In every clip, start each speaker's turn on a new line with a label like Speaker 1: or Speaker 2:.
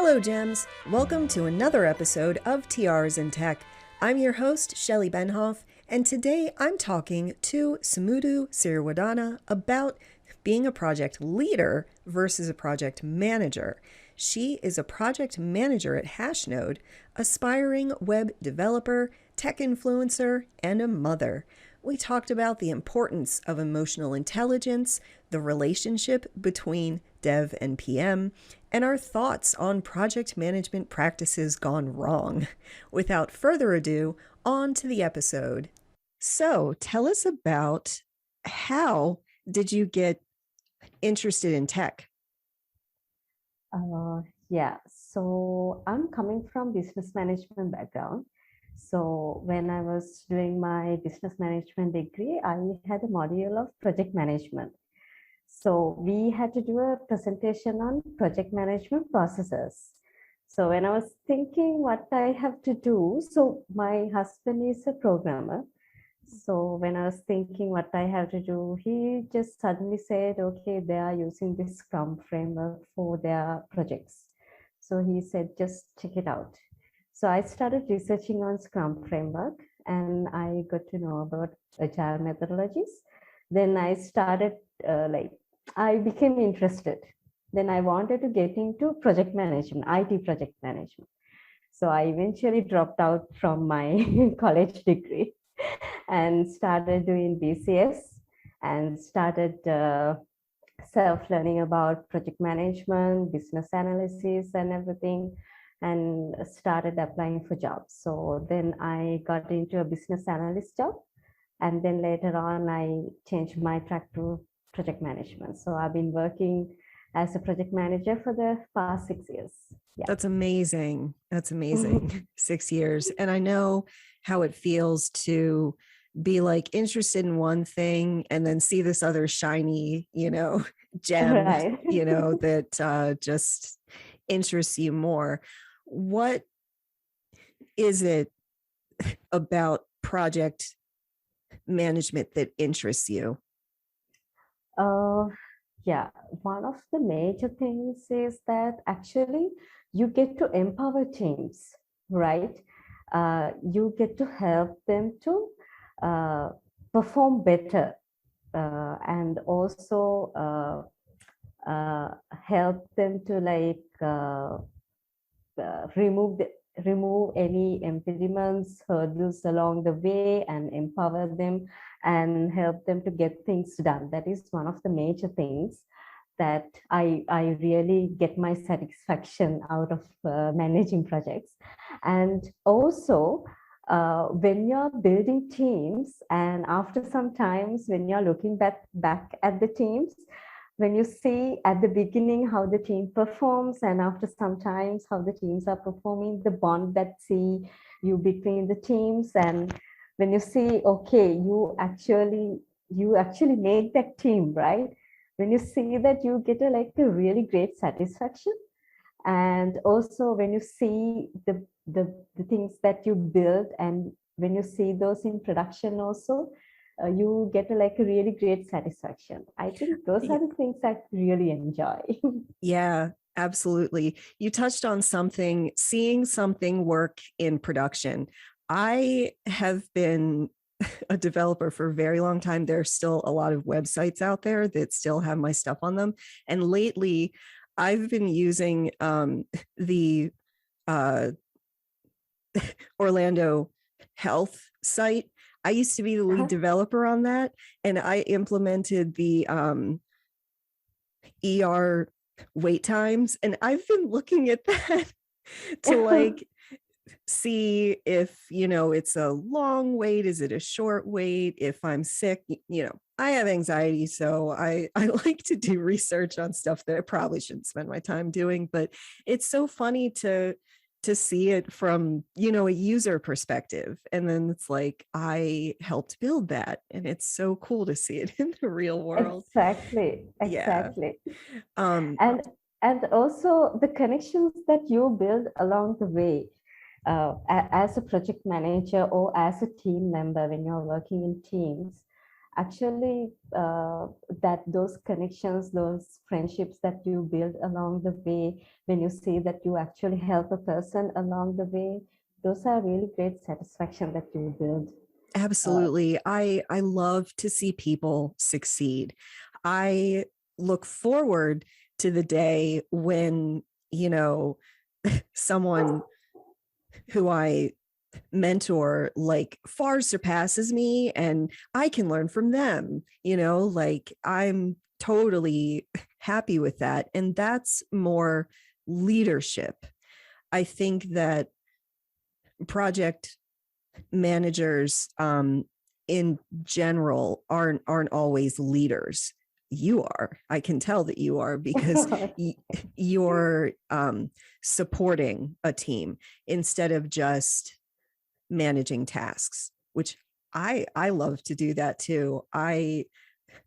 Speaker 1: Hello, Gems! Welcome to another episode of Tiaras and Tech. I'm your host, Shelley Benhoff, and today I'm talking to Sumudu Siriwardana about being a project leader versus a project manager. She is a project manager at Hashnode, aspiring web developer, tech influencer, and a mother. We talked about the importance of emotional intelligence, the relationship between dev and PM, and our thoughts on project management practices gone wrong. Without further ado, on to the episode. So, tell us about how did you get interested in tech?
Speaker 2: So I'm coming from business management background. So when I was doing my business management degree, I had a module of project management. So we had to do a presentation on project management processes. So when I was thinking what I have to do, so my husband is a programmer. So when I was thinking what I have to do, he just suddenly said, okay, they are using this Scrum framework for their projects. So he said, just check it out. So I started researching on Scrum framework and I got to know about Agile methodologies. Then I started I became interested. Then I wanted to get into project management, IT project management. So I eventually dropped out from my college degree and started doing BCS and started self-learning about project management, business analysis and everything, and started applying for jobs. So then I got into a business analyst job. And then later on, I changed my track to project management. So I've been working as a project manager for the past 6 years.
Speaker 1: Yeah. That's amazing. 6 years. And I know how it feels to be like interested in one thing and then see this other shiny, gem,
Speaker 2: right.
Speaker 1: that just interests you more. What is it about project management that interests you?
Speaker 2: One of the major things is that actually you get to empower teams, right? You get to help them to perform better and also help them to remove any impediments, hurdles along the way, and empower them and help them to get things done. That is one of the major things that I really get my satisfaction out of managing projects. And also, when you're building teams, and after some times when you're looking back at the teams, when you see at the beginning how the team performs and after some times how the teams are performing, the bond that see you between the teams, and when you see, okay, you actually make that team, right? When you see that, you get a really great satisfaction. And also when you see the things that you build and when you see those in production also, you get a really great satisfaction. I think those are the things I really enjoy.
Speaker 1: Yeah, absolutely. You touched on seeing something work in production. I have been a developer for a very long time. There's still a lot of websites out there that still have my stuff on them. And lately, I've been using the Orlando Health site. I used to be the lead developer on that, and I implemented the ER wait times. And I've been looking at that to see if, it's a long wait. Is it a short wait? If I'm sick, I have anxiety. So I like to do research on stuff that I probably shouldn't spend my time doing, but it's so funny to see it from, a user perspective. And then it's like, I helped build that. And it's so cool to see it in the real world.
Speaker 2: Exactly.
Speaker 1: Yeah.
Speaker 2: And also the connections that you build along the way. As a project manager or as a team member when you're working in teams, actually that those connections, those friendships that you build along the way, when you see that you actually help a person along the way, those are really great satisfaction that you build.
Speaker 1: Absolutely. I love to see people succeed. I look forward to the day when, you know, someone who I mentor like far surpasses me and I can learn from them, like I'm totally happy with that. And that's more leadership. I think that project managers in general aren't always leaders. You are. I can tell that you are because you're supporting a team instead of just managing tasks, which I love to do that too. I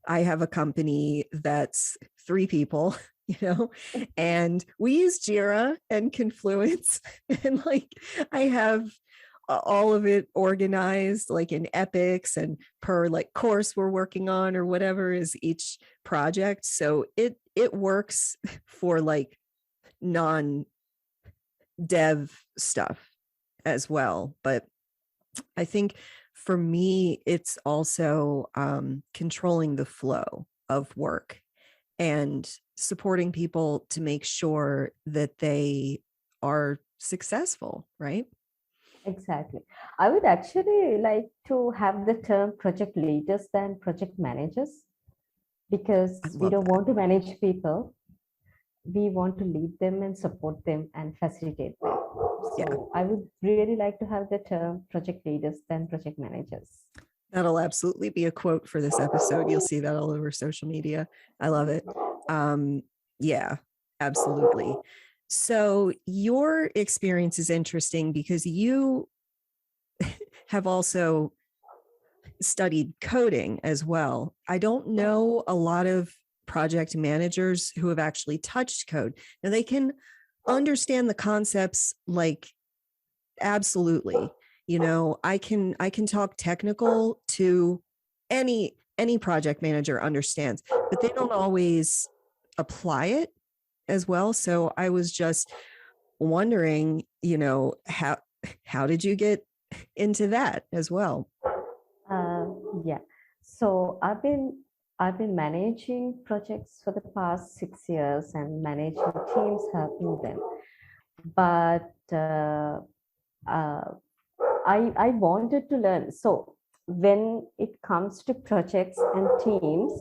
Speaker 1: have a company that's 3 people, and we use Jira and Confluence and like I have all of it organized like in epics and per like course we're working on or whatever is each project. So it works for like non dev stuff as well. But I think for me, it's also controlling the flow of work and supporting people to make sure that they are successful, right?
Speaker 2: Exactly. I would actually like to have the term project leaders than project managers,
Speaker 1: I
Speaker 2: because we
Speaker 1: love
Speaker 2: don't
Speaker 1: that.
Speaker 2: want to manage people. We want to lead them and support them and facilitate them.
Speaker 1: Yeah,
Speaker 2: So I would really like to have the term project leaders than project managers.
Speaker 1: that'll absolutely be a quote for this episode. You'll see that all over social media. I love it. Um, yeah, absolutely. So your experience is interesting because you have also studied coding as well. I don't know a lot of project managers who have actually touched code. Now they can understand the concepts like absolutely. I can talk technical to any project manager understands, but they don't always apply it as well. So I was just wondering, how did you get into that as well?
Speaker 2: Uh, yeah. So I've been managing projects for the past 6 years and managing teams, helping them. But uh, I wanted to learn. So when it comes to projects and teams,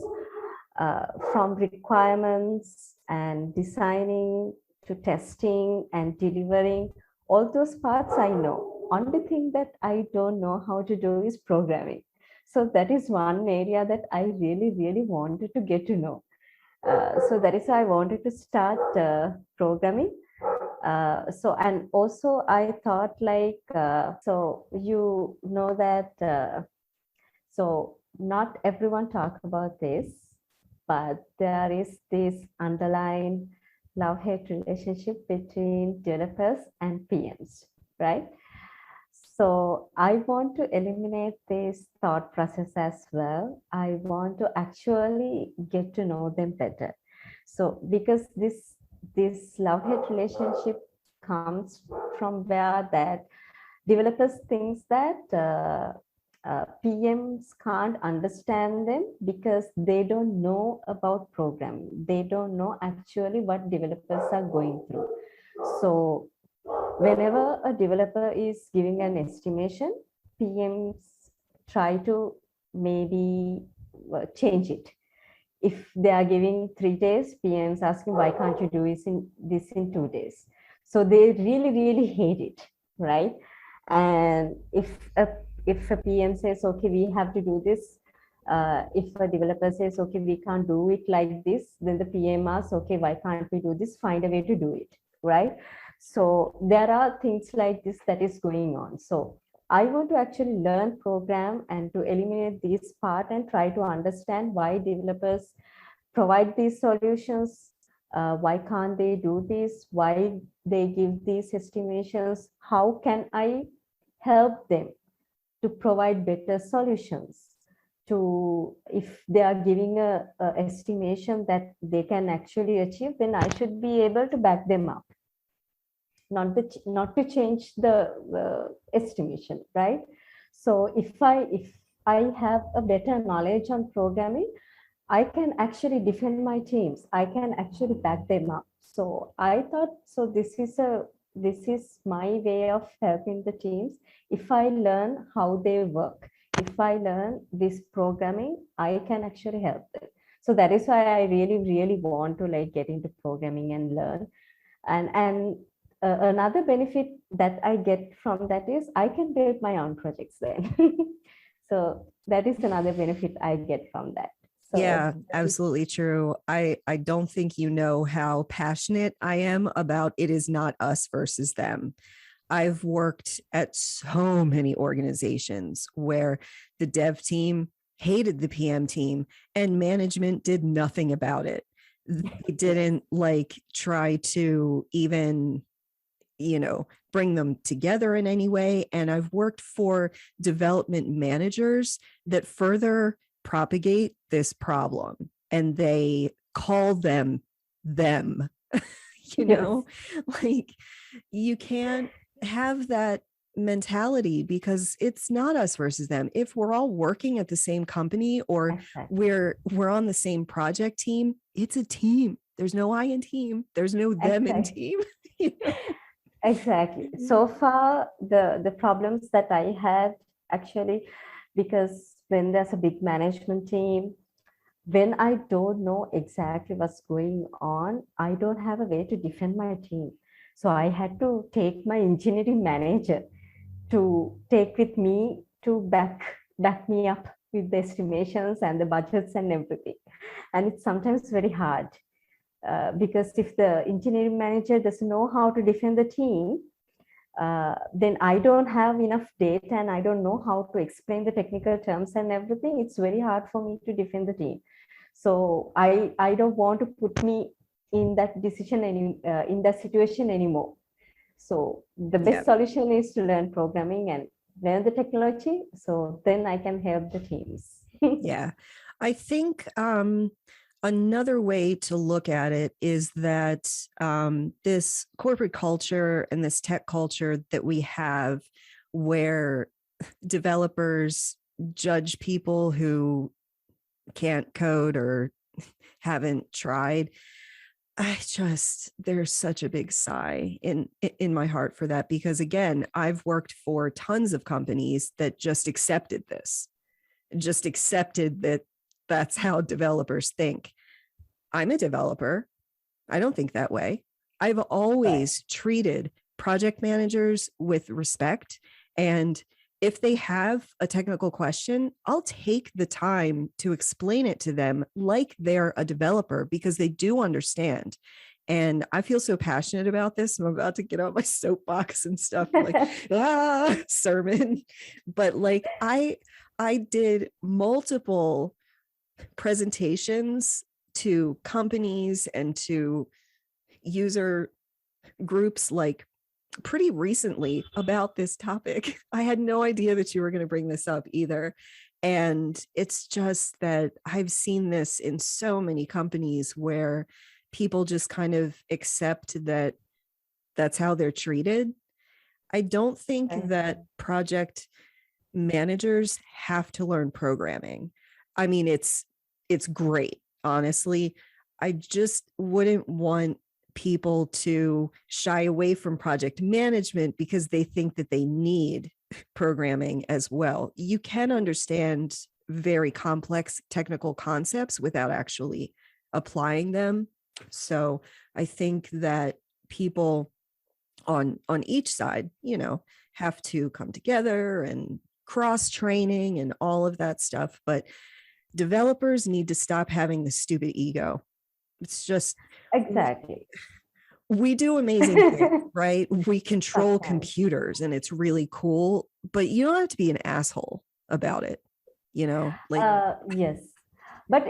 Speaker 2: from requirements and designing to testing and delivering, all those parts I know. Only thing that I don't know how to do is programming. So that is one area that I really, really wanted to get to know. So that is why I wanted to start programming. So and also I thought like so you know that so not everyone talk about this, but there is this underlying love-hate relationship between developers and PMs, right? So I want to eliminate this thought process as well. I want to actually get to know them better. So because this love-hate relationship comes from where that developers thinks that PMs can't understand them because they don't know about programming. They don't know actually what developers are going through. So whenever a developer is giving an estimation, PMs try to maybe change it. If they are giving 3 days, PMs asking why can't you do this in 2 days? So they really, really hate it, right? And if a PM says, okay, we have to do this, if a developer says, okay, we can't do it like this, then the PM asks, okay, why can't we do this? Find a way to do it, right? So there are things like this that is going on. So I want to actually learn program and to eliminate this part and try to understand why developers provide these solutions. Why can't they do this? Why they give these estimations? How can I help them to provide better solutions to, if they are giving a estimation that they can actually achieve, then I should be able to back them up, not to change the estimation, right? So if I have a better knowledge on programming, I can actually defend my teams. I can actually back them up. So I thought, so this is my way of helping the teams. If I learn how they work, if I learn this programming, I can actually help them. So that is why I really, really want to like get into programming and learn. And another benefit that I get from that is I can build my own projects then. So that is another benefit I get from that. So
Speaker 1: Yeah, absolutely true. I don't think you know how passionate I am about it is not us versus them. I've worked at so many organizations where the dev team hated the PM team and management did nothing about it. They didn't like try to even, bring them together in any way. And I've worked for development managers that further propagate this problem and they call them,
Speaker 2: yes,
Speaker 1: like you can't have that mentality because it's not us versus them. If we're all working at the same company or
Speaker 2: exactly.
Speaker 1: we're on the same project team, it's a team. There's no I in team. There's no them in
Speaker 2: Exactly.
Speaker 1: team. you know?
Speaker 2: Exactly. So far, the problems that I had actually, because when there's a big management team, when I don't know exactly what's going on, I don't have a way to defend my team. So I had to take my engineering manager to take with me to back me up with the estimations and the budgets and everything. And it's sometimes very hard because if the engineering manager doesn't know how to defend the team, then I don't have enough data and I don't know how to explain the technical terms and everything. It's very hard for me to defend the team. So I don't want to put me in that in that situation anymore. So the
Speaker 1: Yeah.
Speaker 2: best solution is to learn programming and learn the technology. So then I can help the teams.
Speaker 1: Yeah. I think another way to look at it is that this corporate culture and this tech culture that we have, where developers judge people who can't code or haven't tried. There's such a big sigh in my heart for that, because again, I've worked for tons of companies that just accepted this, just accepted that that's how developers think. I'm a developer. I don't think that way. I've
Speaker 2: Right.
Speaker 1: always treated project managers with respect. And if they have a technical question, I'll take the time to explain it to them like they're a developer, because they do understand. And I feel so passionate about this. I'm about to get on my soapbox and stuff like, sermon. But like I did multiple presentations to companies and to user groups like pretty recently about this topic. I had no idea that you were going to bring this up either. And it's just that I've seen this in so many companies where people just kind of accept that that's how they're treated. I don't think that project managers have to learn programming. I mean, it's great, honestly. I just wouldn't want people to shy away from project management because they think that they need programming as well. You can understand very complex technical concepts without actually applying them. So I think that people on each side, have to come together and cross training and all of that stuff. But developers need to stop having the stupid ego. It's just,
Speaker 2: Exactly.
Speaker 1: we do amazing things, right? We control
Speaker 2: Sometimes.
Speaker 1: computers and it's really cool, but you don't have to be an asshole about it, like,
Speaker 2: Yes, but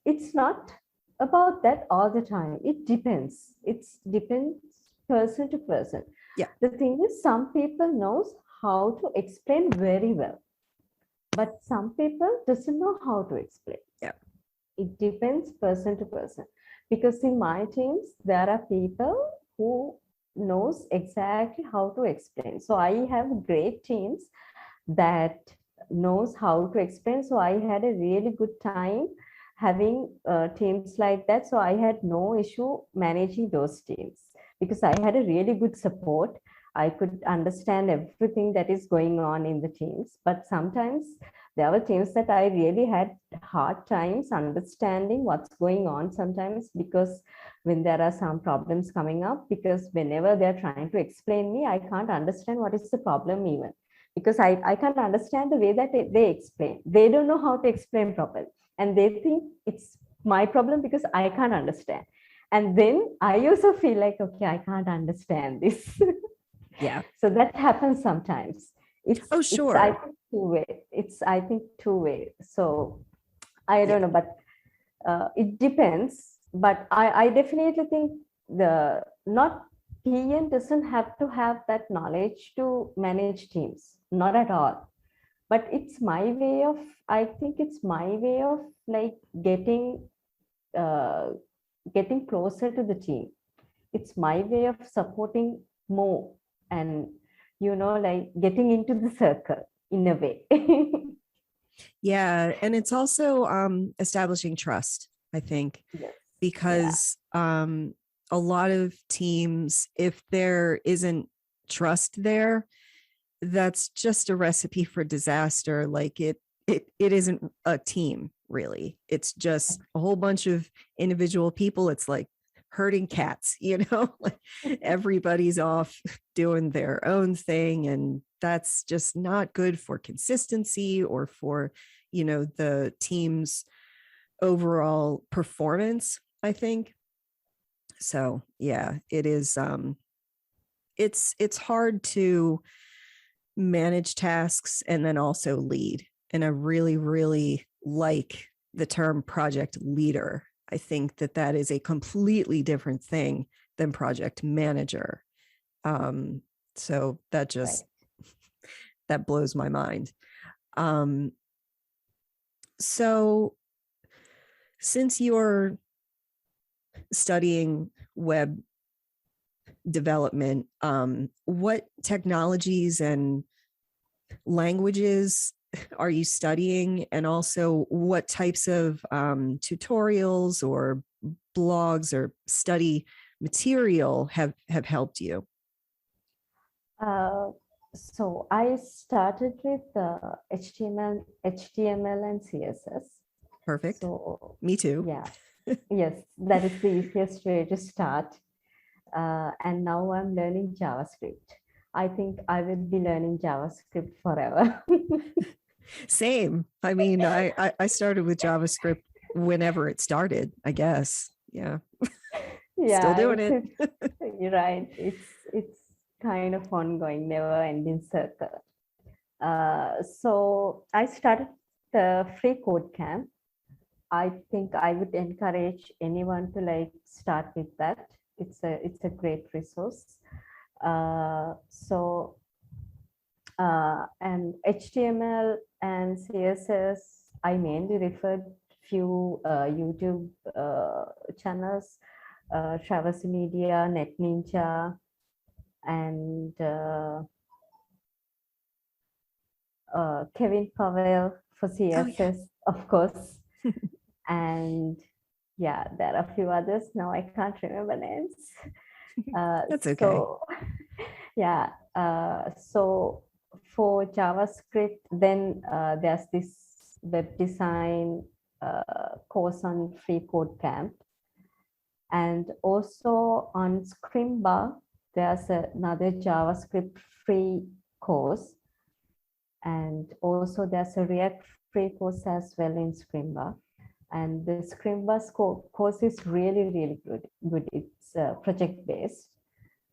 Speaker 2: it's not about that all the time. It depends. It's depends person to person.
Speaker 1: yeah,
Speaker 2: The thing is, some people knows how to explain very well, but some people doesn't know how to explain.
Speaker 1: Yeah.
Speaker 2: It depends person to person, because in my teams there are people who knows exactly how to explain. So I have great teams that knows how to explain. So I had a really good time having teams like that. So I had no issue managing those teams because I had a really good support. I could understand everything that is going on in the teams. But sometimes there were teams that I really had hard times understanding what's going on sometimes, because when there are some problems coming up, because whenever they're trying to explain me, I can't understand what is the problem even, because I can't understand the way that they explain. They don't know how to explain properly. And they think it's my problem because I can't understand. And then I also feel like, okay, I can't understand this.
Speaker 1: Yeah.
Speaker 2: So that happens sometimes.
Speaker 1: Oh,
Speaker 2: It's I
Speaker 1: sure.
Speaker 2: think two-way. It's I think two-way. So I
Speaker 1: Yeah.
Speaker 2: don't know, but it depends. But I definitely think the not PN doesn't have to have that knowledge to manage teams. Not at all. But it's my way of, I think it's my way of like uh, getting closer to the team. It's my way of supporting more, and like getting into the circle in a way.
Speaker 1: Yeah. And it's also establishing trust, I think,
Speaker 2: Yes. Yeah.
Speaker 1: because a lot of teams, if there isn't trust there, that's just a recipe for disaster. Like it isn't a team, really. It's just a whole bunch of individual people. It's like herding cats, like everybody's off doing their own thing, and that's just not good for consistency or for the team's overall performance, I think. So yeah, it is it's hard to manage tasks and then also lead. And I really, really like the term project leader. I think that is a completely different thing than project manager. Um, so that
Speaker 2: Right.
Speaker 1: just that blows my mind. Um, so since you're studying web development, what technologies and languages are you studying, and also what types of tutorials or blogs or study material have helped you?
Speaker 2: Uh, so I started with HTML and CSS.
Speaker 1: Perfect.
Speaker 2: So
Speaker 1: Me too.
Speaker 2: yeah, yes, that is the easiest way to start. And now I'm learning JavaScript. I think I will be learning JavaScript forever.
Speaker 1: Same. I mean, I started with JavaScript whenever it started, I guess. Yeah. Still
Speaker 2: Yeah,
Speaker 1: doing it.
Speaker 2: you're right. It's kind of ongoing, never ending circle. So I started the free code camp. I think I would encourage anyone to like start with that. It's a great resource. And HTML and CSS, I mainly referred few YouTube channels, Traverse Media, Net Ninja, and Kevin Powell for
Speaker 1: Oh yeah.
Speaker 2: CSS, of course. And yeah, there are a few others. Now I can't remember names. Uh,
Speaker 1: That's okay.
Speaker 2: so yeah, so for JavaScript, then there's this web design course on Free Code Camp. And also on Scrimba, there's another JavaScript free course. And also there's a React free course as well in Scrimba. And the Scrimba's course is really, really good. It's project based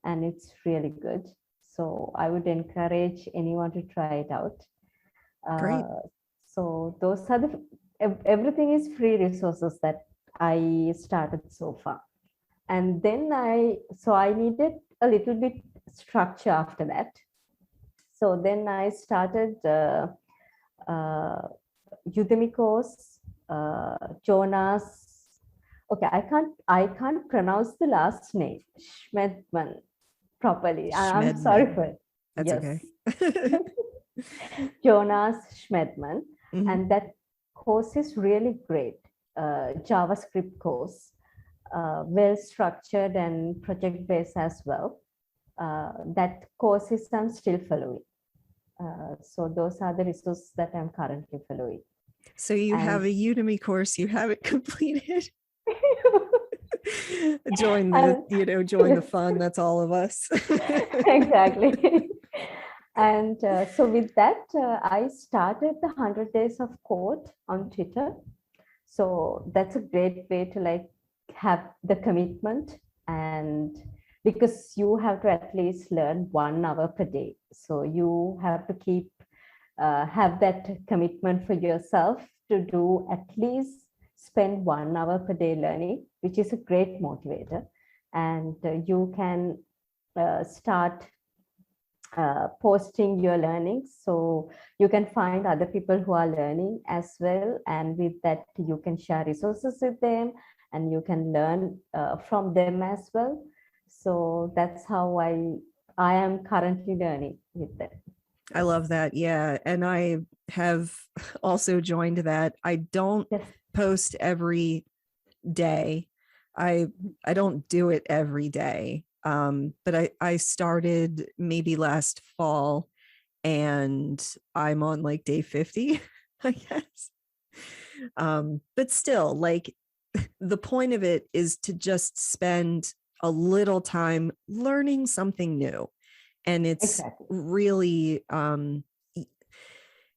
Speaker 2: and it's really good. So I would encourage anyone to try it out.
Speaker 1: Great.
Speaker 2: So those are everything is free resources that I started so far. And then I needed a little bit structure after that. So then I started uh, Udemy course, Jonas. Okay, I can't pronounce the last name, Schmedman, properly. I'm sorry
Speaker 1: Schmedman.
Speaker 2: for it.
Speaker 1: That's
Speaker 2: Yes.
Speaker 1: okay.
Speaker 2: Jonas Schmedman.
Speaker 1: Mhm.
Speaker 2: And that course is really great. JavaScript course, well structured and project based as well. That course is I'm still following. So those are the resources that I'm currently following.
Speaker 1: So you have
Speaker 2: And
Speaker 1: a Udemy course you haven't completed. Join
Speaker 2: and
Speaker 1: join the fun. That's all of us.
Speaker 2: exactly. And so with that, I started the 100 Days of Code on Twitter. So that's a great way to like have the commitment, and because you have to at least learn 1 hour per day. So you have to keep have that commitment for yourself to do at least spend 1 hour per day learning, which is a great motivator. And you can start posting your learnings, so you can find other people who are learning as well, and with that you can share resources with them and you can learn from them as well. So that's how I am currently learning with them.
Speaker 1: I love that. Yeah. And I have also joined that. I don't
Speaker 2: Yes.
Speaker 1: post every day. I I don't do it every day. But I started maybe last fall and I'm on like day 50, I guess. But still, like the point of it is to just spend a little time learning something new. And it's
Speaker 2: Exactly.
Speaker 1: really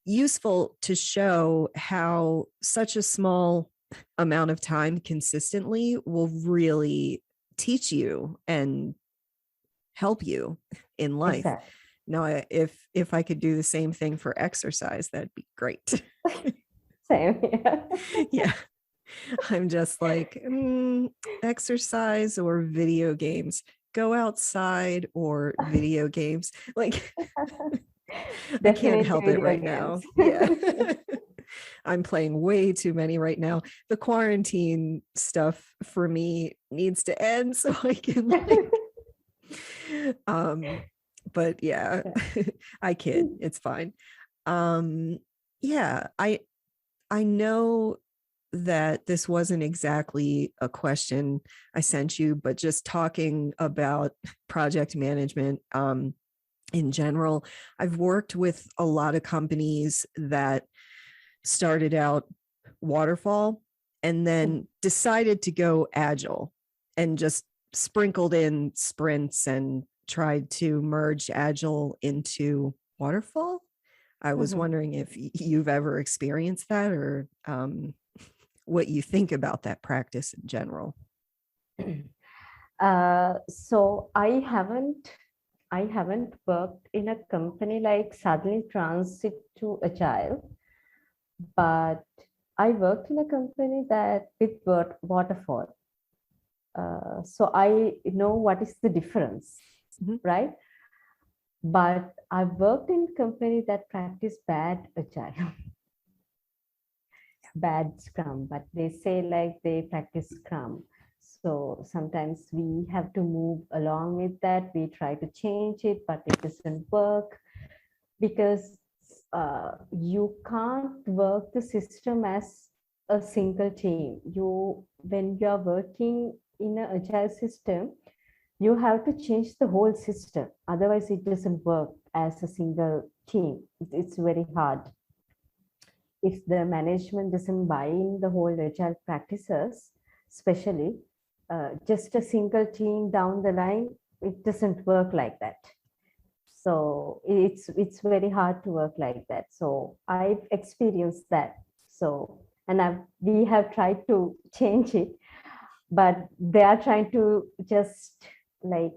Speaker 1: useful to show how such a small amount of time consistently will really teach you and help you in life.
Speaker 2: Exactly.
Speaker 1: Now, if I could do the same thing for exercise, that'd be great.
Speaker 2: Same here.
Speaker 1: Yeah, I'm just like exercise or video games. Go outside or video games. Like I can't
Speaker 2: Definitely
Speaker 1: help it
Speaker 2: video
Speaker 1: right
Speaker 2: games.
Speaker 1: now. Yeah. I'm playing way too many right now. The quarantine stuff for me needs to end so I can like um but yeah, I kid. It's fine. Um yeah, I know that this wasn't exactly a question I sent you, but just talking about project management in general, I've worked with a lot of companies that started out waterfall and then decided to go agile and just sprinkled in sprints and tried to merge agile into waterfall. I was
Speaker 2: Mhm.
Speaker 1: wondering if you've ever experienced that or what you think about that practice in general.
Speaker 2: So I haven't worked in a company like suddenly transit to agile, but I worked in a company that with waterfall. So I know what is the difference,
Speaker 1: Mhm.
Speaker 2: right? But I worked in a company that practice bad agile, bad Scrum, but they say like they practice Scrum. So sometimes we have to move along with that. We try to change it, but it doesn't work because you can't work the system as a single team. When you are working in an agile system, you have to change the whole system. Otherwise, it doesn't work as a single team. It's very hard. If the management doesn't buy in the whole agile practices, especially just a single team down the line, it doesn't work like that. So it's very hard to work like that. So I've experienced that. So and we have tried to change it, but they are trying to just like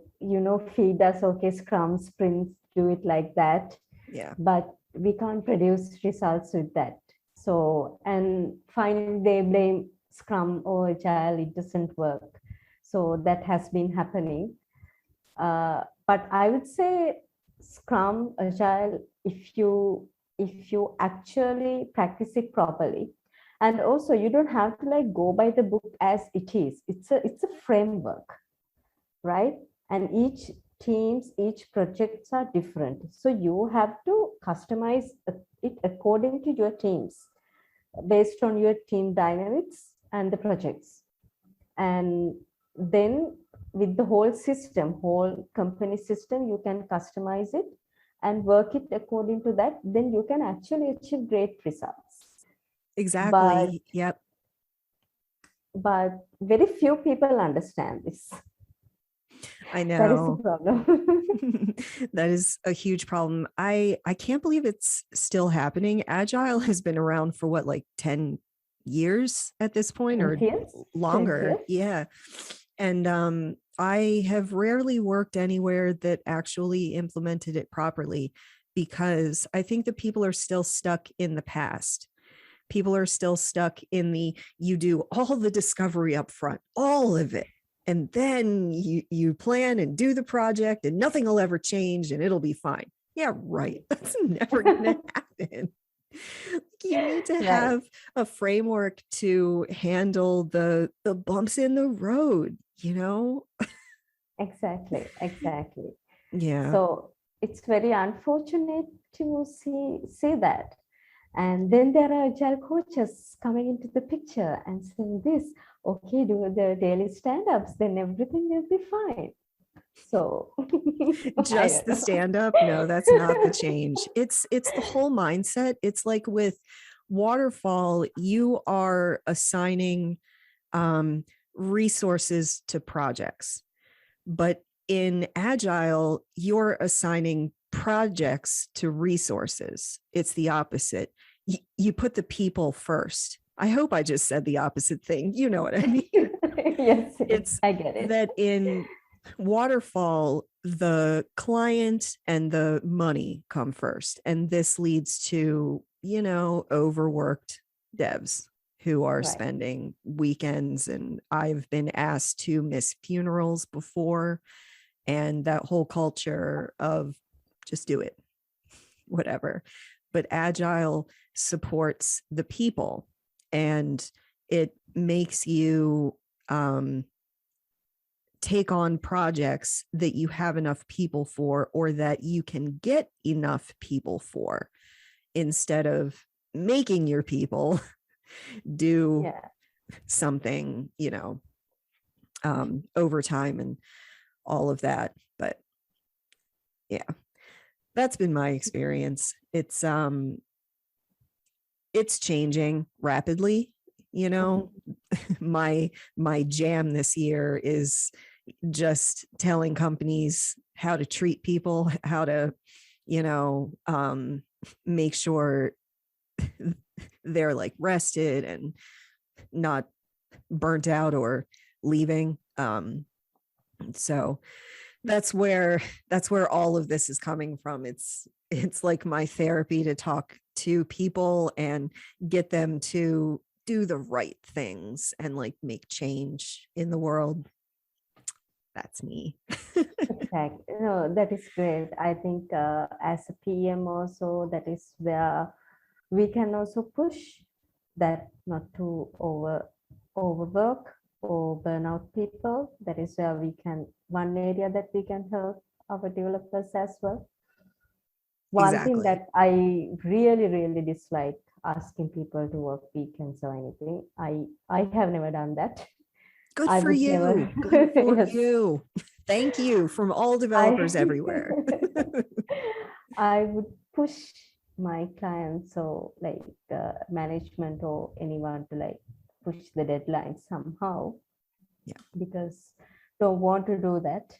Speaker 2: feed us, okay, Scrum sprints, do it like that,
Speaker 1: Yeah.
Speaker 2: but we can't produce results with that. So and finally they blame Scrum or Agile, it doesn't work. So that has been happening. But I would say Scrum, Agile, if you if you actually practice it properly. And also you don't have to like go by the book as it is. It's a framework, right? And each each projects are different. So you have to customize it according to your teams, based on your team dynamics and the projects. And then with the whole company system, you can customize it and work it according to that. Then you can actually achieve great results.
Speaker 1: Exactly. Yep.
Speaker 2: But very few people understand this.
Speaker 1: I know.
Speaker 2: That is the problem.
Speaker 1: That is a huge problem. I can't believe it's still happening. Agile has been around for what, like 10 years at this point, or longer. Yeah. And I have rarely worked anywhere that actually implemented it properly, because I think that people are still stuck in the past. People are still stuck in you do all the discovery up front, all of it. And then you plan and do the project and nothing will ever change and it'll be fine. Yeah, right. That's never going to happen. You need to have a framework to handle the bumps in the road, you know?
Speaker 2: Exactly.
Speaker 1: Yeah.
Speaker 2: So it's very unfortunate to see that. And then there are agile coaches coming into the picture and saying this, okay, do the daily stand-ups, then everything will be fine. So
Speaker 1: just the stand-up? No, that's not the change. It's the whole mindset. It's like with waterfall, you are assigning resources to projects. But in Agile, you're assigning projects to resources. It's the opposite. You put the people first. I hope I just said the opposite thing. You know what I mean?
Speaker 2: Yes, I get it.
Speaker 1: That in waterfall, the client and the money come first. And this leads to, overworked devs who are spending weekends. And I've been asked to miss funerals before. And that whole culture of just do it, whatever. But Agile supports the people, and it makes you take on projects that you have enough people for, or that you can get enough people for, instead of making your people do something, overtime and all of that. But yeah, that's been my experience. It's changing rapidly. My jam this year is just telling companies how to treat people, how to, make sure they're like rested and not burnt out or leaving. So that's where all of this is coming from. It's like my therapy to talk to people and get them to do the right things and like make change in the world. That's me.
Speaker 2: Exactly. No, that is great. I think as a PM also, that is where we can also push that not to overwork or burn out people. That is where one area that we can help our developers as well. One thing that I really, really dislike asking people to work weekends or anything. I have never done that.
Speaker 1: Good for you. Good for you. Thank you from all developers everywhere.
Speaker 2: I would push my clients, so like management or anyone, to like push the deadline somehow.
Speaker 1: Yeah.
Speaker 2: Because don't want to do that.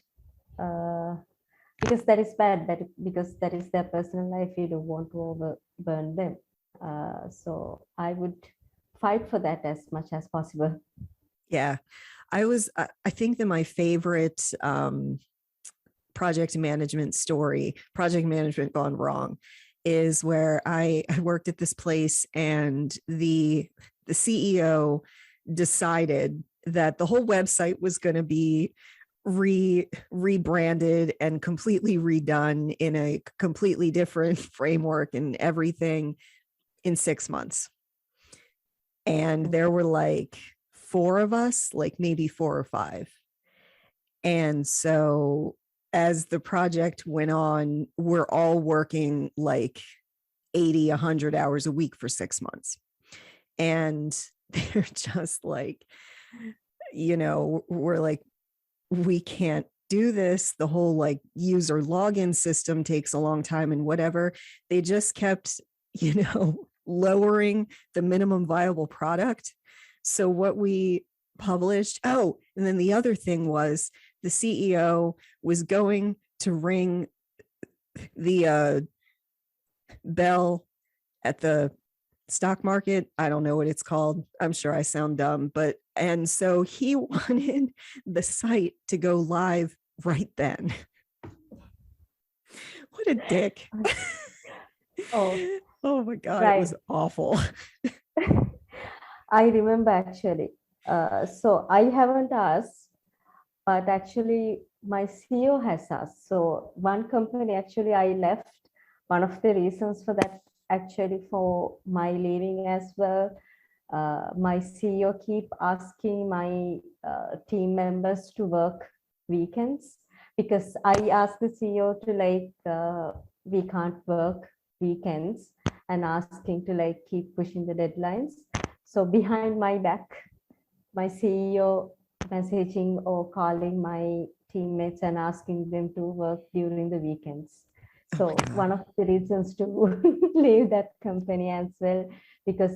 Speaker 2: Because that is bad. Because that is their personal life. You don't want to overburn them. So I would fight for that as much as possible.
Speaker 1: Yeah. I think that my favorite project management gone wrong, is where I worked at this place and the CEO decided that the whole website was going to be rebranded and completely redone in a completely different framework and everything in 6 months. And there were like 4 of us, like maybe 4 or 5. And so as the project went on, we're all working like 80, 100 hours a week for 6 months. And they're just like, we're like, we can't do this. The whole like user login system takes a long time and whatever. They just kept, lowering the minimum viable product. So what we published, and then the other thing was the CEO was going to ring the bell at the stock market. I don't know what it's called. I'm sure I sound dumb, and so he wanted the site to go live right then. What a dick. Oh my God, right. It was awful.
Speaker 2: I remember actually. So I haven't asked, but actually my CEO has asked. So one company, actually I left. One of the reasons for that, actually for my leaving as well, my CEO keep asking my team members to work weekends, because I asked the CEO to we can't work weekends, and asking to keep pushing the deadlines. So behind my back, my CEO messaging or calling my teammates and asking them to work during the weekends. So one of the reasons to leave that company as well, because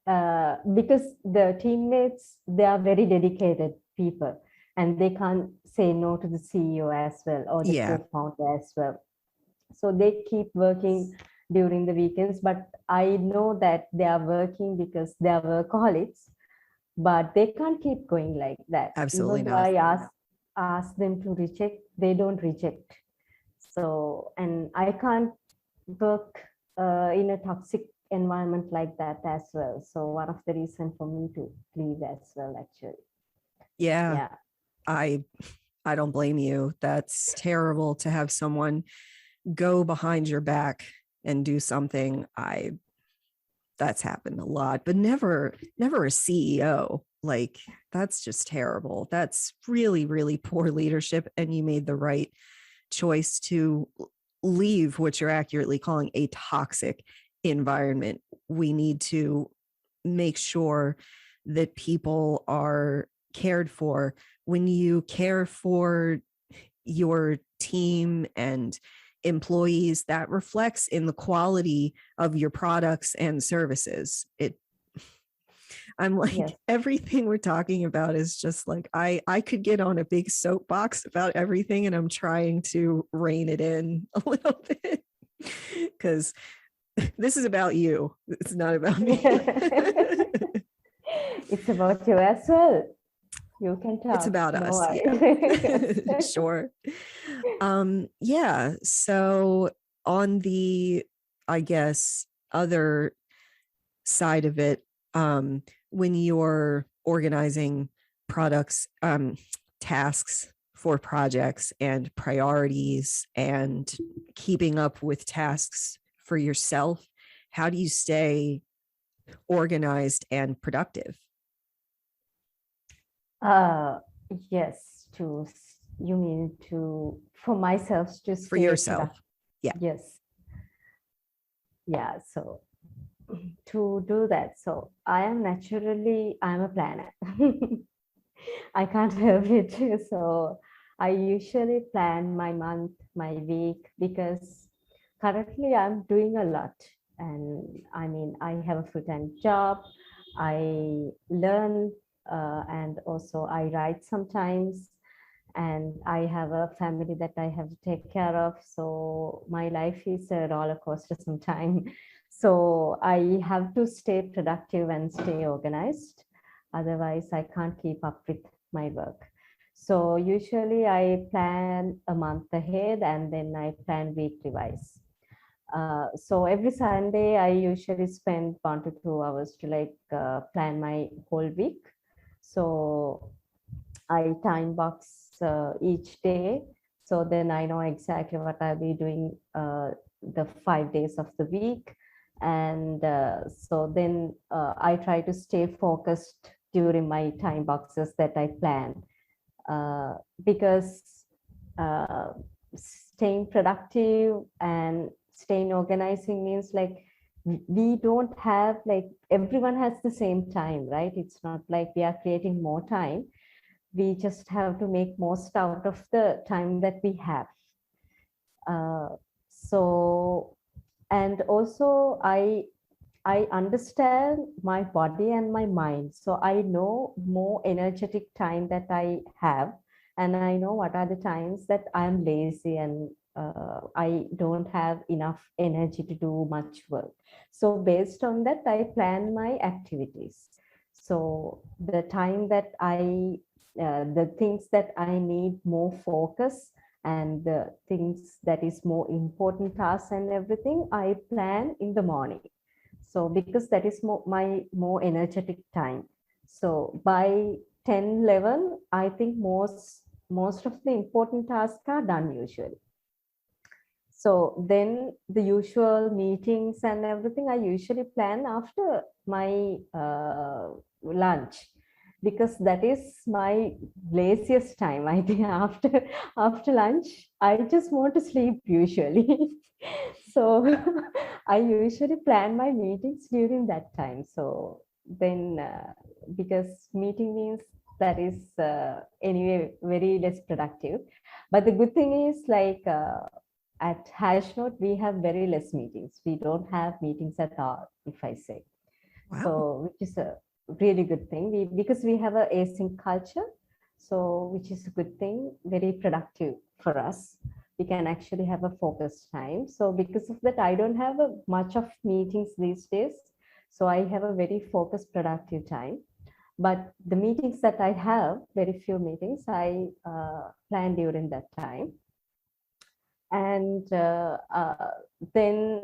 Speaker 2: the teammates, they are very dedicated people, and they can't say no to the CEO as well, or the co-founder as well. So they keep working during the weekends, but I know that they are working because they are workaholics, but they can't keep going like that.
Speaker 1: Absolutely
Speaker 2: Even
Speaker 1: not.
Speaker 2: I ask them to reject, they don't reject. So, and I can't work in a toxic environment like that as well. So one of the reasons for me to leave as well, actually.
Speaker 1: Yeah. I don't blame you. That's terrible to have someone go behind your back and do something. That's happened a lot, but never a CEO. Like, that's just terrible. That's really, really poor leadership. And you made the right choice to leave what you're accurately calling a toxic environment. We need to make sure that people are cared for. When you care for your team and employees, that reflects in the quality of your products and services. I'm like, everything we're talking about is just like, I could get on a big soapbox about everything, and I'm trying to rein it in a little bit because this is about you. It's not about me.
Speaker 2: It's about you as well. You can talk.
Speaker 1: It's about us. Yeah. Sure. Yeah. So on the, I guess, other side of it, when you're organizing products, tasks for projects and priorities and keeping up with tasks for yourself, how do you stay organized and productive?
Speaker 2: Yes, you mean for myself to stay
Speaker 1: for yourself
Speaker 2: productive.
Speaker 1: Yeah.
Speaker 2: Yes. Yeah, so to do that, so I'm a planner. I can't help it. So I usually plan my month, my week, because currently I'm doing a lot. And I mean, I have a full-time job. I learn and also I write sometimes. And I have a family that I have to take care of. So my life is a roller coaster sometimes. So I have to stay productive and stay organized. Otherwise, I can't keep up with my work. So usually I plan a month ahead, and then I plan weekly wise. So every Sunday, I usually spend 1 to 2 hours to plan my whole week. So I time box each day. So then I know exactly what I'll be doing the 5 days of the week. And so then I try to stay focused during my time boxes that I plan, because uh, staying productive and staying organizing means like we don't have like everyone has the same time, right? It's not like we are creating more time. We just have to make most out of the time that we have. uh, so and also I understand my body and my mind. So I know more energetic time that I have, and I know what are the times that I'm lazy and I don't have enough energy to do much work. So based on that, I plan my activities. So the time that the things that I need more focus, and the things that is more important tasks and everything, I plan in the morning. So because that is my more energetic time. So by 10, 11, I think most of the important tasks are done usually. So then the usual meetings and everything I usually plan after my lunch, because that is my laziest time. I think after lunch, I just want to sleep usually. So I usually plan my meetings during that time. So then, because meeting means that is anyway very less productive. But the good thing is like at Hashnode, we have very less meetings. We don't have meetings at all, if I say.
Speaker 1: Wow.
Speaker 2: So, which is a really good thing. Because we have a async culture, so which is a good thing, very productive for us. We can actually have a focused time. So because of that, I don't have a much of meetings these days. So I have a very focused, productive time. But the meetings that I have, very few meetings, I plan during that time. And then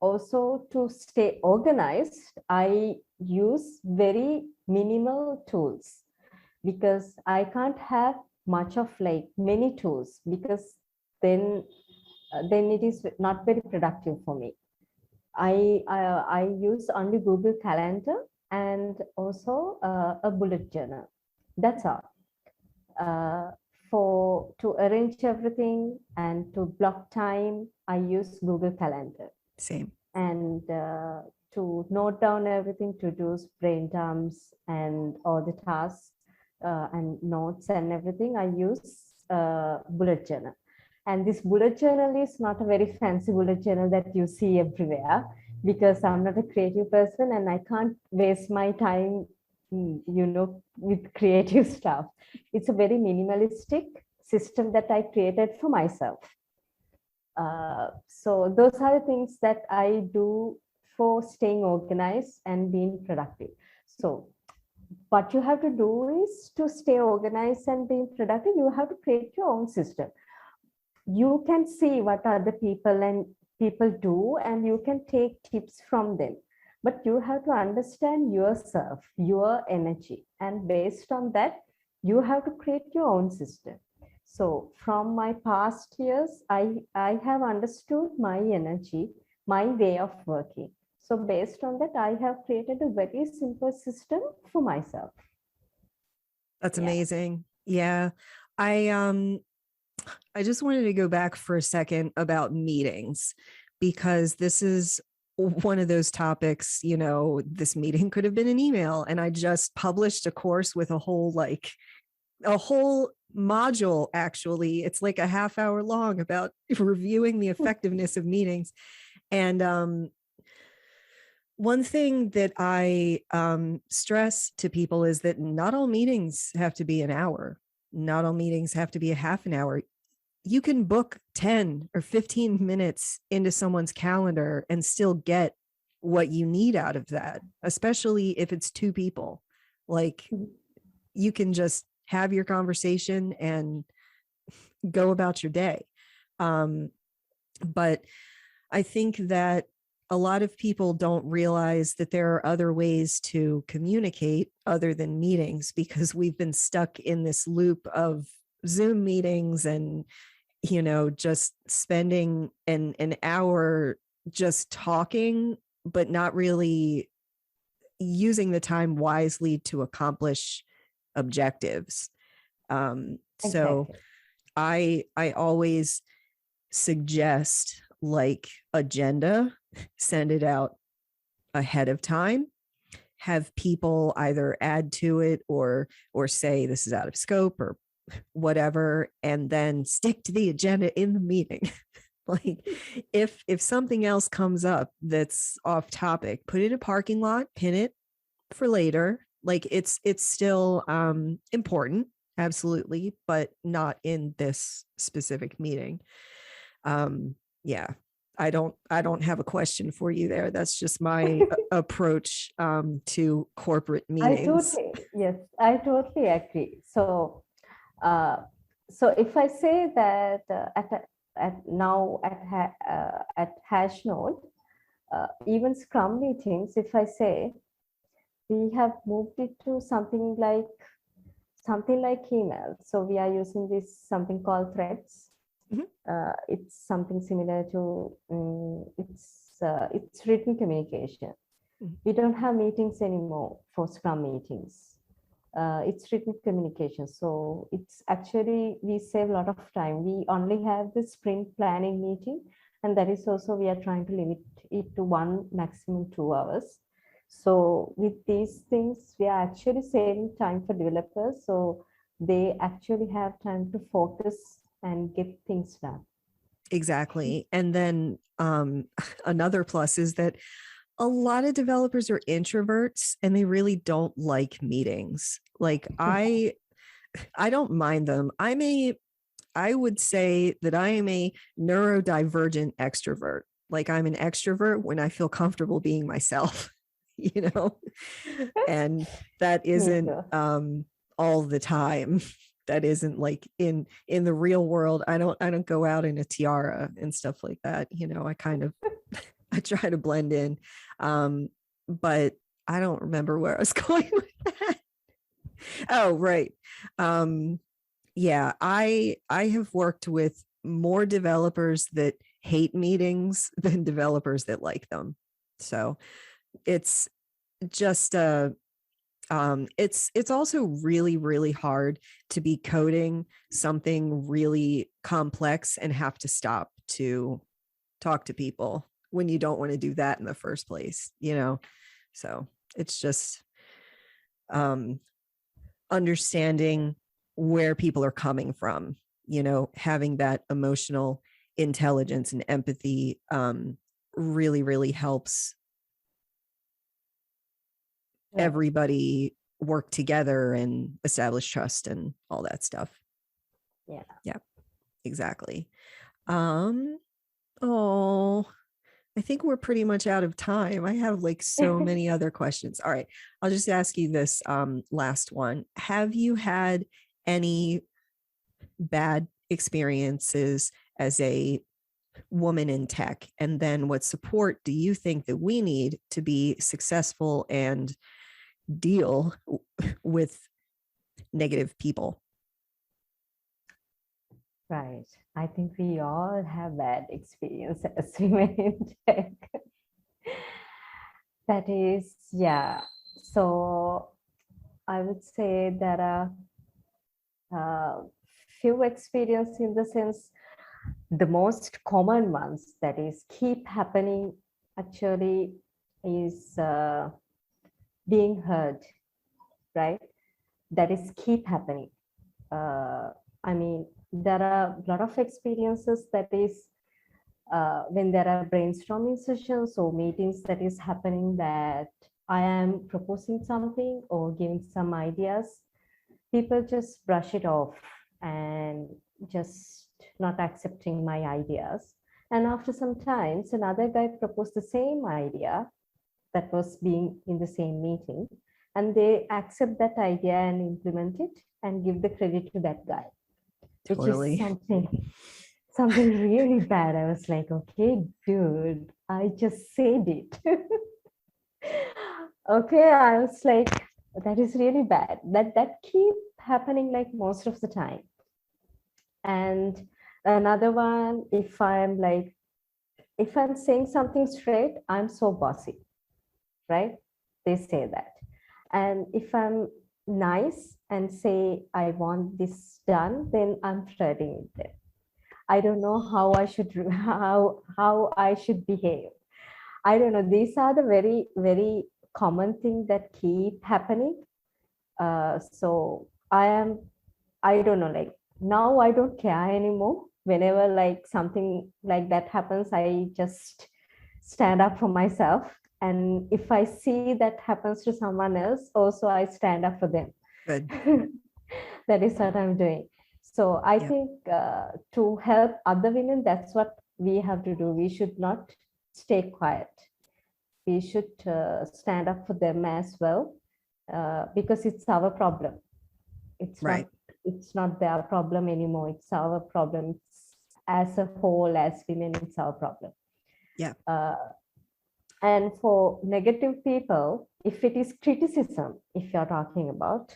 Speaker 2: also to stay organized, I use very minimal tools, because I can't have much of like many tools, because then it is not very productive for me. I use only Google Calendar and also a bullet journal. That's all. uh, for to arrange everything and to block time, I use Google Calendar.
Speaker 1: Same.
Speaker 2: And to note down everything, to do brain dumps and all the tasks and notes and everything, I use bullet journal. And this bullet journal is not a very fancy bullet journal that you see everywhere, because I'm not a creative person and I can't waste my time, with creative stuff. It's a very minimalistic system that I created for myself. So those are the things that I do for staying organized and being productive. So what you have to do is to stay organized and being productive, you have to create your own system. You can see what other people do, and you can take tips from them. But you have to understand yourself, your energy, and based on that, you have to create your own system. So from my past years, I have understood my energy, my way of working. So based on that, I have created a very simple system for myself.
Speaker 1: That's
Speaker 2: Yeah.
Speaker 1: amazing. Yeah. I I just wanted to go back for a second about meetings, because this is one of those topics, this meeting could have been an email, and I just published a course with a whole module. Actually, it's like a half hour long about reviewing the effectiveness of meetings. And one thing that I stress to people is that not all meetings have to be an hour. Not all meetings have to be a half an hour. You can book 10 or 15 minutes into someone's calendar and still get what you need out of that, especially if it's two people. Like, you can just have your conversation and go about your day. But I think that a lot of people don't realize that there are other ways to communicate other than meetings, because we've been stuck in this loop of Zoom meetings and, just spending an hour just talking, but not really using the time wisely to accomplish objectives. So
Speaker 2: Exactly.
Speaker 1: I always suggest like agenda, send it out ahead of time, have people either add to it or say this is out of scope or whatever, and then stick to the agenda in the meeting. Like if something else comes up that's off topic, put it in a parking lot, pin it for later. Like it's still important, absolutely, but not in this specific meeting. Yeah, I don't have a question for you there. That's just my approach to corporate meetings.
Speaker 2: Yes, I totally agree. Uh, so if I say that at Hashnode, even Scrum meetings, if I say we have moved it to something like email. So we are using this something called threads.
Speaker 1: Mhm.
Speaker 2: It's something similar to it's written communication.
Speaker 1: Mhm.
Speaker 2: We don't have meetings anymore for Scrum meetings. It's written communication. So it's actually, we save a lot of time. We only have the sprint planning meeting, and that is also we are trying to limit it to one, maximum 2 hours. So with these things, we are actually saving time for developers. So they actually have time to focus and get things done.
Speaker 1: Exactly. And then another plus is that a lot of developers are introverts and they really don't like meetings. Like I don't mind them. I would say that I am a neurodivergent extrovert. Like I'm an extrovert when I feel comfortable being myself, you know, and that
Speaker 2: Me
Speaker 1: isn't
Speaker 2: too.
Speaker 1: all the time. That isn't like in the real world. I don't go out in a tiara and stuff like that. I kind of I try to blend in. But I don't remember where I was going with that. Oh, right. Um, yeah, I have worked with more developers that hate meetings than developers that like them. So it's just it's also really really hard to be coding something really complex and have to stop to talk to people when you don't want to do that in the first place. So it's just um understanding where people are coming from, having that emotional intelligence and empathy really, really helps
Speaker 2: Right.
Speaker 1: everybody work together and establish trust and all that stuff.
Speaker 2: Yeah.
Speaker 1: Yeah, exactly. Um, oh, I think we're pretty much out of time. I have like so many other questions. All right, I'll just ask you this last one. Have you had any bad experiences as a woman in tech? And then what support do you think that we need to be successful and deal with negative people?
Speaker 2: Right. I think we all have bad experience as women in tech. That is, yeah. So I would say there are few experience in the sense the most common ones that is keep happening actually is being heard, right? That is keep happening. Uh, I mean, there are a lot of experiences that is when there are brainstorming sessions or meetings that is happening that I am proposing something or giving some ideas, people just brush it off and just not accepting my ideas. And after some times, another guy proposed the same idea that was being in the same meeting, and they accept that idea and implement it and give the credit to that guy, which is
Speaker 1: Totally.
Speaker 2: something really bad. I was like, okay, dude, I just said it. Okay, I was like, that is really bad. That keep happening like most of the time. And another one, if I'm saying something straight, I'm so bossy, right? They say that. And if I'm nice and say I want this done, then I'm flirting with them. I don't know how I should how I should behave. I don't know. These are the very, very common things that keep happening. So I don't know, like now I don't care anymore. Whenever like something like that happens, I just stand up for myself. And if I see that happens to someone else, also I stand up for them.
Speaker 1: Good.
Speaker 2: That is what I'm doing. So I
Speaker 1: Yep.
Speaker 2: think to help other women, that's what we have to do. We should not stay quiet. We should stand up for them as well, because it's our problem. It's not
Speaker 1: Right.
Speaker 2: it's not their problem anymore. It's our problem. It's, as a whole, as women, it's our problem.
Speaker 1: Yeah.
Speaker 2: And for negative people, if it is criticism, if you're talking about,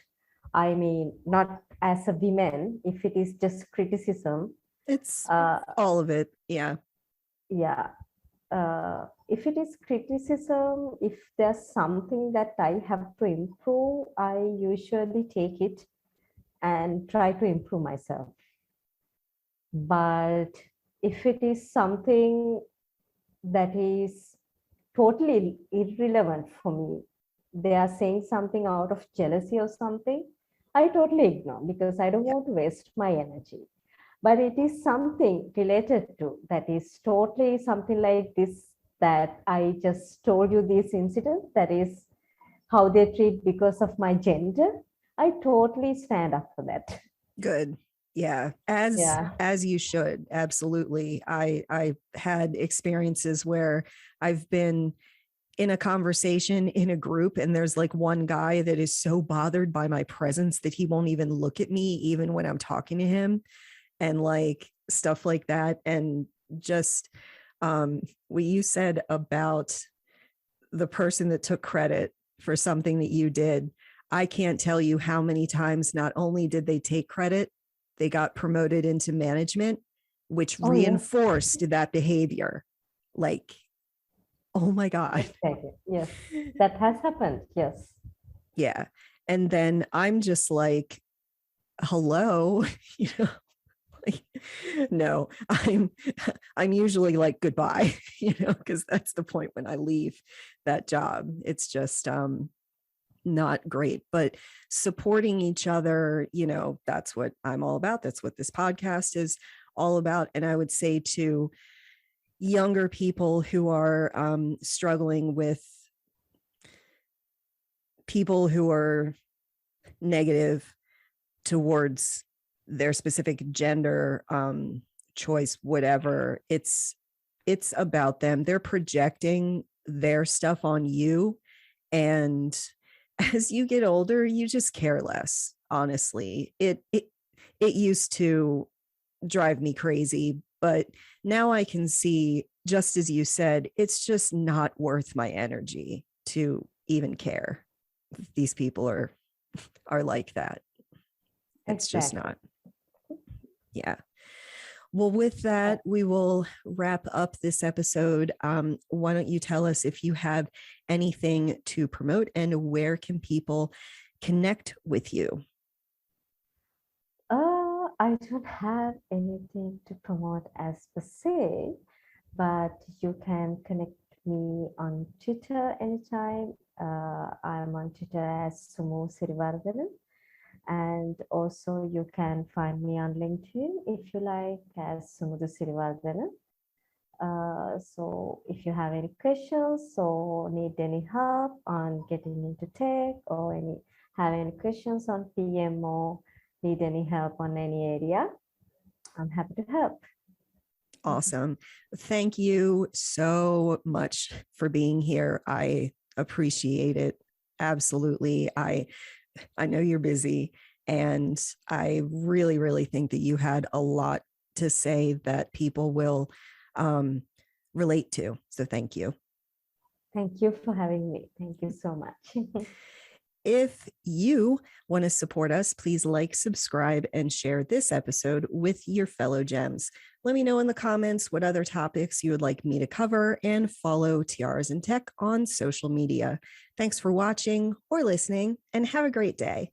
Speaker 2: I mean, not as a woman, if it is just criticism,
Speaker 1: It's
Speaker 2: uh,
Speaker 1: all of it. Yeah.
Speaker 2: yeah. If it is criticism, if there's something that I have to improve, I usually take it and try to improve myself. But if it is something that is totally irrelevant for me, they are saying something out of jealousy or something, I totally ignore because I don't
Speaker 1: Yeah.
Speaker 2: want to waste my energy. But it is something related to that is totally something like this, that I just told you this incident, that is how they treat because of my gender. I totally stand up for that.
Speaker 1: Good. Yeah.
Speaker 2: Yeah.
Speaker 1: As you should. Absolutely. I had experiences where I've been in a conversation in a group and there's like one guy that is so bothered by my presence that he won't even look at me even when I'm talking to him, and like stuff like that. And just what you said about the person that took credit for something that you did, I can't tell you how many times not only did they take credit, they got promoted into management, which
Speaker 2: Oh, yes.
Speaker 1: reinforced that behavior. Like, oh my God.
Speaker 2: Exactly. Yes. That has happened. Yes.
Speaker 1: Yeah. And then I'm just like, hello, you know, like, no, I'm usually like goodbye, you know, because that's the point when I leave that job. It's just not great. But supporting each other, you know, that's what I'm all about. That's what this podcast is all about. And I would say to younger people who are struggling with people who are negative towards their specific gender choice, whatever, it's about them. They're projecting their stuff on you, and as you get older you just care less. Honestly, it used to drive me crazy, but now I can see, just as you said, it's just not worth my energy to even care. These people are like that. It's just
Speaker 2: Exactly.
Speaker 1: not. Yeah. Well, with that, we will wrap up this episode. Why don't you tell us if you have anything to promote and where can people connect with you?
Speaker 2: I don't have anything to promote as per se, but you can connect me on Twitter anytime. I'm on Twitter as Sumudu Siriwardana. And also you can find me on LinkedIn if you like as Sumudu Siriwardana. So if you have any questions or need any help on getting into tech or have any questions on PM or need any help on any area, I'm happy to help.
Speaker 1: Awesome. Thank you so much for being here. I appreciate it. Absolutely. I know you're busy, and I really, really think that you had a lot to say that people will relate to. So thank you.
Speaker 2: Thank you for having me. Thank you so much.
Speaker 1: If you want to support us, please like, subscribe, and share this episode with your fellow gems. Let me know in the comments what other topics you would like me to cover, and follow Tiaras and Tech on social media. Thanks for watching or listening, and have a great day.